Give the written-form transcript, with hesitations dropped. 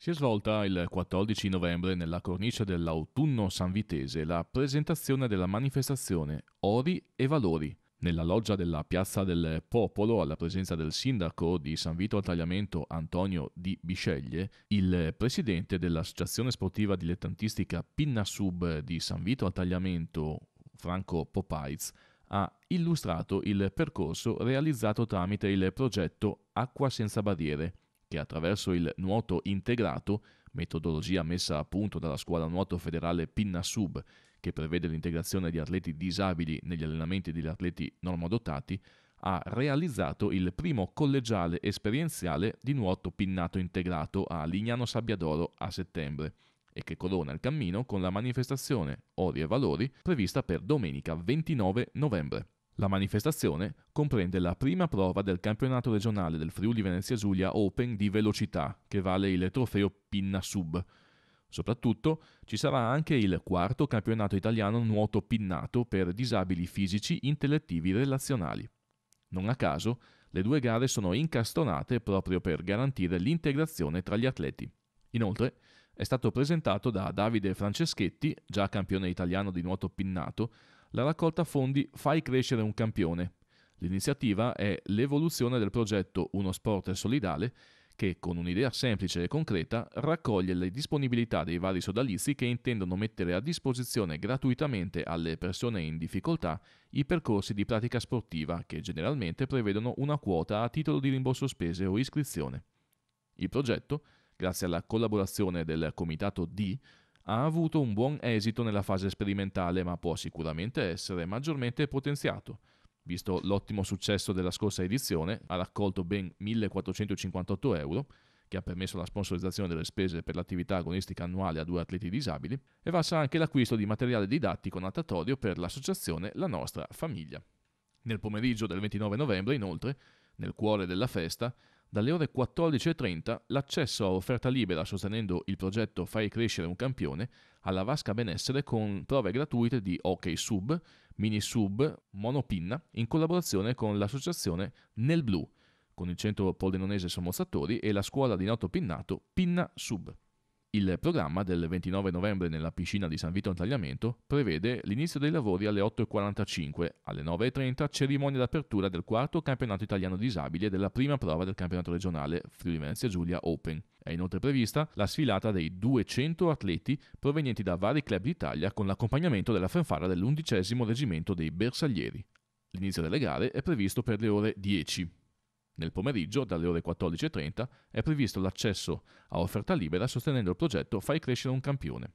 Si è svolta il 14 novembre nella cornice dell'Autunno Sanvitese la presentazione della manifestazione Ori e Valori. Nella loggia della Piazza del Popolo, alla presenza del sindaco di San Vito al Tagliamento Antonio Di Bisceglie, il presidente dell'Associazione Sportiva Dilettantistica Pinna Sub di San Vito al Tagliamento Franco Popaiz ha illustrato il percorso realizzato tramite il progetto Acqua Senza Barriere, che attraverso il nuoto integrato, metodologia messa a punto dalla scuola nuoto federale Pinna Sub, che prevede l'integrazione di atleti disabili negli allenamenti degli atleti normodotati, ha realizzato il primo collegiale esperienziale di nuoto pinnato integrato a Lignano Sabbiadoro a settembre e che corona il cammino con la manifestazione Ori e Valori prevista per domenica 29 novembre. La manifestazione comprende la prima prova del campionato regionale del Friuli Venezia Giulia Open di velocità, che vale il trofeo Pinna Sub. Soprattutto ci sarà anche il quarto campionato italiano nuoto pinnato per disabili fisici, intellettivi, relazionali. Non a caso, le due gare sono incastonate proprio per garantire l'integrazione tra gli atleti. Inoltre, è stato presentato da Davide Franceschetti, già campione italiano di nuoto pinnato, la raccolta fondi Fai crescere un campione. L'iniziativa è l'evoluzione del progetto Uno Sport Solidale che, con un'idea semplice e concreta, raccoglie le disponibilità dei vari sodalizi che intendono mettere a disposizione gratuitamente alle persone in difficoltà i percorsi di pratica sportiva che generalmente prevedono una quota a titolo di rimborso spese o iscrizione. Il progetto, grazie alla collaborazione del Comitato D, ha avuto un buon esito nella fase sperimentale, ma può sicuramente essere maggiormente potenziato. Visto l'ottimo successo della scorsa edizione, ha raccolto ben 1.458 euro, che ha permesso la sponsorizzazione delle spese per l'attività agonistica annuale a 2 atleti disabili, e vassa anche l'acquisto di materiale didattico natatorio per l'associazione La Nostra Famiglia. Nel pomeriggio del 29 novembre, inoltre, nel cuore della festa, dalle ore 14.30 l'accesso a offerta libera sostenendo il progetto Fai crescere un campione alla vasca benessere con prove gratuite di hockey sub, mini sub, monopinna in collaborazione con l'associazione Nel Blu, con il centro pordenonese Sommozzatori e la scuola di nuoto pinnato Pinna Sub. Il programma del 29 novembre nella piscina di San Vito al Tagliamento prevede l'inizio dei lavori alle 8.45, alle 9.30 cerimonia d'apertura del quarto campionato italiano disabili e della prima prova del campionato regionale Friuli Venezia Giulia Open. È inoltre prevista la sfilata dei 200 atleti provenienti da vari club d'Italia con l'accompagnamento della fanfara dell'11° reggimento dei Bersaglieri. L'inizio delle gare è previsto per le ore 10. Nel pomeriggio, dalle ore 14.30, è previsto l'accesso a offerta libera sostenendo il progetto Fai crescere un campione.